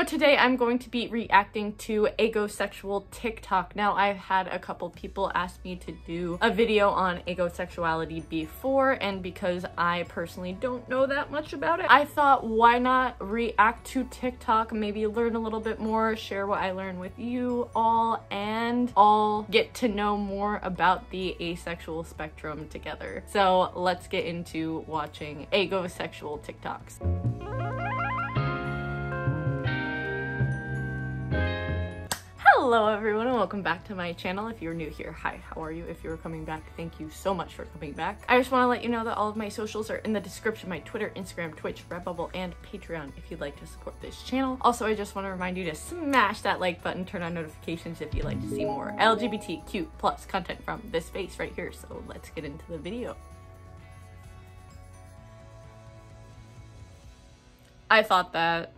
So today I'm going to be reacting to Aegosexual TikTok. Now, I've had a couple people ask me to do a video on aegosexuality before, and because I personally don't know that much about it, I thought, why not react to TikTok, maybe learn a little bit more, share what I learned with you all, and all get to know more about the asexual spectrum together. So let's get into watching Aegosexual TikToks. Hello everyone and welcome back to my channel. If you're new here, hi, how are you? If you're coming back, thank you so much for coming back. I just want to let you know that all of my socials are in the description: my Twitter, Instagram, Twitch, Redbubble, and Patreon if you'd like to support this channel. Also, I just want to remind you to smash that like button, turn on notifications if you'd like to see more LGBTQ plus content from this face right here. So let's get into the video. I thought that.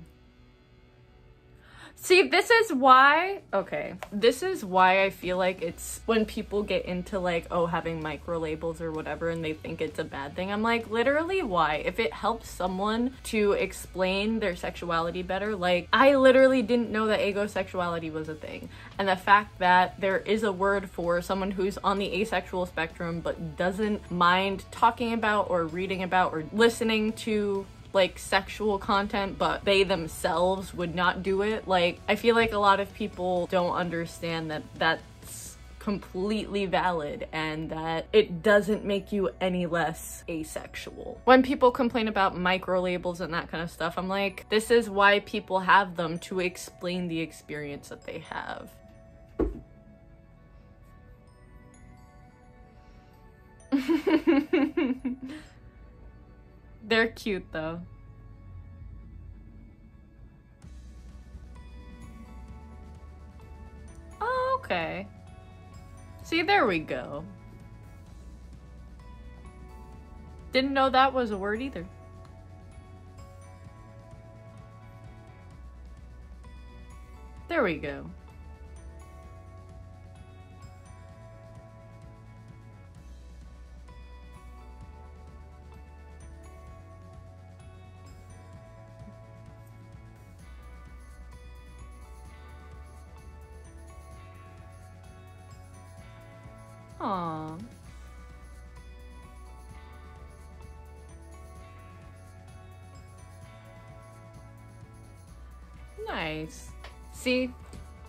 See, this is why, okay, this is why I feel like it's when people get into like, oh, having micro labels or whatever and they think it's a bad thing. I'm like, literally why? If it helps someone to explain their sexuality better, like I literally didn't know that aegosexuality was a thing. And the fact that there is a word for someone who's on the asexual spectrum but doesn't mind talking about or reading about or listening to like sexual content, but they themselves would not do it. Like, I feel like a lot of people don't understand that that's completely valid and that it doesn't make you any less asexual. When people complain about micro labels and that kind of stuff, I'm like, this is why people have them, to explain the experience that they have. They're cute though. Oh, okay. See, there we go. Didn't know that was a word either. There we go. Aww. Nice. See?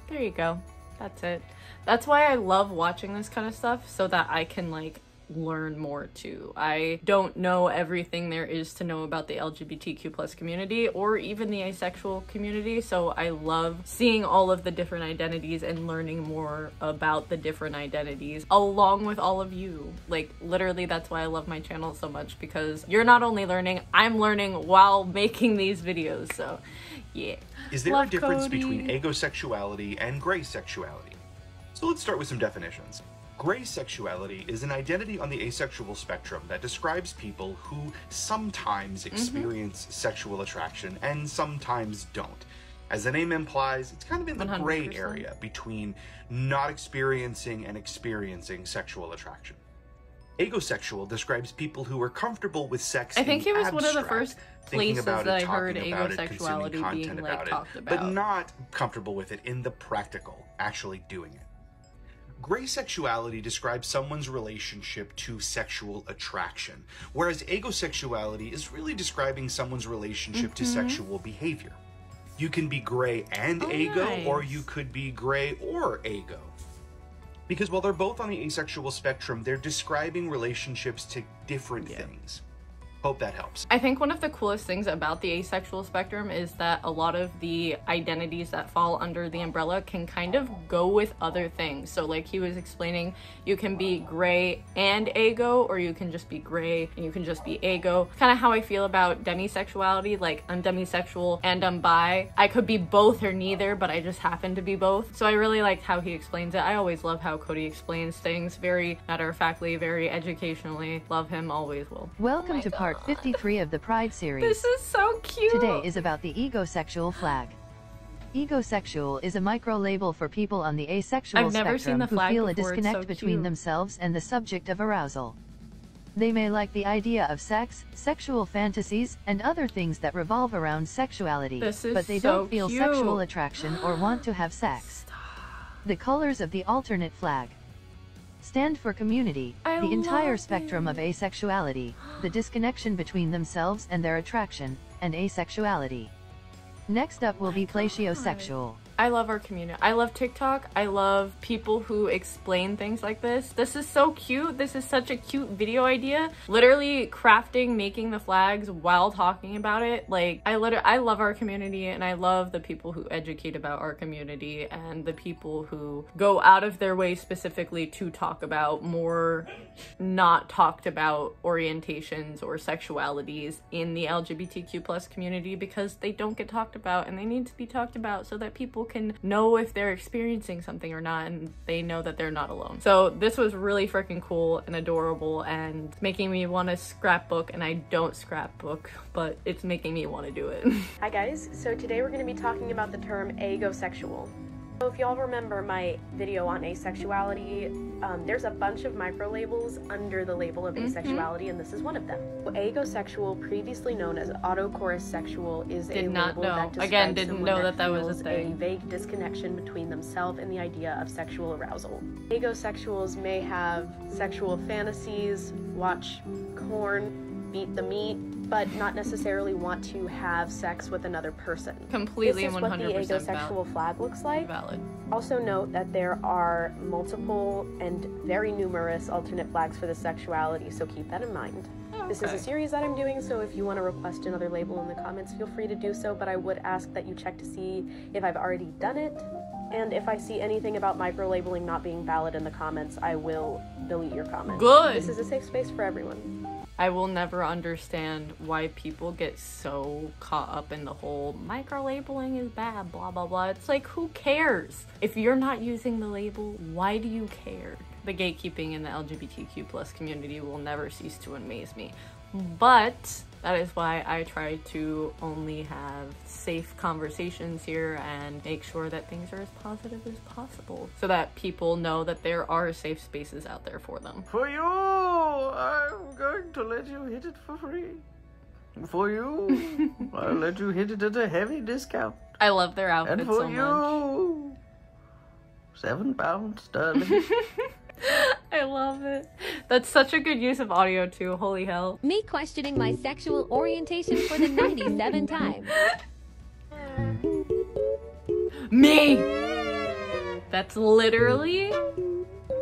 There you go. That's it. That's why I love watching this kind of stuff, so that I can like learn more too. I don't know everything there is to know about the LGBTQ plus community or even the asexual community, so I love seeing all of the different identities and learning more about the different identities along with all of you. Like, literally, that's why I love my channel so much, because you're not only learning, I'm learning while making these videos. So yeah. Is there a difference between aegosexuality and greysexuality? So let's start with some definitions. Greysexuality is an identity on the asexual spectrum that describes people who sometimes experience sexual attraction and sometimes don't. As the name implies, it's kind of in the 100%. gray area between not experiencing and experiencing sexual attraction. Aegosexual describes people who are comfortable with sex. I think in it was abstract, one of the first places that I heard aegosexuality aegosexuality being like talked about, but not comfortable with it in the practical, actually doing it. Greysexuality describes someone's relationship to sexual attraction, whereas aegosexuality is really describing someone's relationship to sexual behavior. You can be gray and aego, or you could be gray or aego. Because while they're both on the asexual spectrum, they're describing relationships to different things. Hope that helps. I think one of the coolest things about the asexual spectrum is that a lot of the identities that fall under the umbrella can kind of go with other things. So like he was explaining, you can be gray and aego, or you can just be gray and you can just be aego. Kind of how I feel about demisexuality, like I'm demisexual and I'm bi. I could be both or neither, but I just happen to be both. So I really liked how he explains it. I always love how Cody explains things, very matter-of-factly, very educationally. Love him, always will. Welcome to part 53 of the Pride series. This is so cute. Today is about the egosexual flag. Egosexual is a micro-label for people on the asexual I've never spectrum seen the who flag feel a before. It's disconnect so between cute. themselves and the subject of arousal. They may like the idea of sex, sexual fantasies, and other things that revolve around sexuality, but they don't feel sexual attraction or want to have sex. The colors of the alternate flag stand for community, the entire spectrum of asexuality, the disconnection between themselves and their attraction, and asexuality. Next up will be plasiosexual. I love our community. I love TikTok. I love people who explain things like this. This is so cute. This is such a cute video idea. Literally crafting, making the flags while talking about it. Like, I love our community, and I love the people who educate about our community and the people who go out of their way specifically to talk about more not talked about orientations or sexualities in the LGBTQ+ community, because they don't get talked about and they need to be talked about so that people can know if they're experiencing something or not, and they know that they're not alone. So this was really freaking cool and adorable and making me want to scrapbook, and I don't scrapbook, but it's making me want to do it. Hi guys, so today we're going to be talking about the term aegosexual. So if y'all remember my video on asexuality, there's a bunch of micro labels under the label of asexuality, and this is one of them. Aegosexual, previously known as autochorus sexual, is a label that describes someone that feels a vague disconnection between themselves and the idea of sexual arousal. Aegosexuals may have sexual fantasies, watch porn, beat the meat, but not necessarily want to have sex with another person. Completely and 100% what the aegosexual flag looks like. Valid. Also note that there are multiple and very numerous alternate flags for the sexuality, so keep that in mind. Okay. This is a series that I'm doing, so if you want to request another label in the comments, feel free to do so, but I would ask that you check to see if I've already done it, and if I see anything about micro-labeling not being valid in the comments, I will delete your comment. Good! This is a safe space for everyone. I will never understand why people get so caught up in the whole micro-labeling is bad, blah, blah, blah. It's like, who cares? If you're not using the label, why do you care? The gatekeeping in the LGBTQ+ community will never cease to amaze me. But that is why I try to only have safe conversations here and make sure that things are as positive as possible so that people know that there are safe spaces out there for them. For you, I'm going to let you hit it for free. For you, I'll let you hit it at a heavy discount. I love their outfits so much. And for you, £7 sterling. I love it. That's such a good use of audio too, holy hell. Me questioning my sexual orientation for the 97th time. Me! That's literally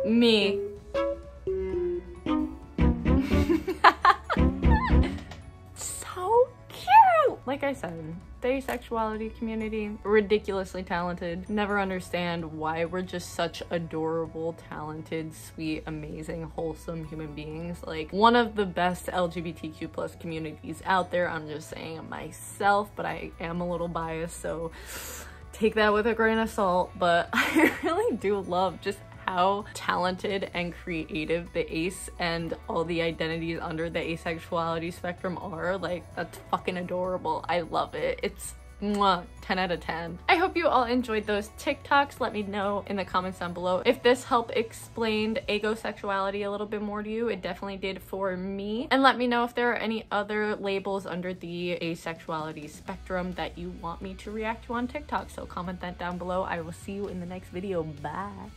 me. So cute! Like I said, the asexuality community, ridiculously talented. Never understand why we're just such adorable, talented, sweet, amazing, wholesome human beings. Like, one of the best LGBTQ+ communities out there. I'm just saying myself, but I am a little biased, so take that with a grain of salt. But I really do love just how talented and creative the ace and all the identities under the asexuality spectrum are. Like, that's fucking adorable. I love it. It's mwah, 10 out of 10. I hope you all enjoyed those TikToks. Let me know in the comments down below if this helped explain aegosexuality a little bit more to you. It definitely did for me. And let me know if there are any other labels under the asexuality spectrum that you want me to react to on TikTok. So comment that down below. I will see you in the next video. Bye.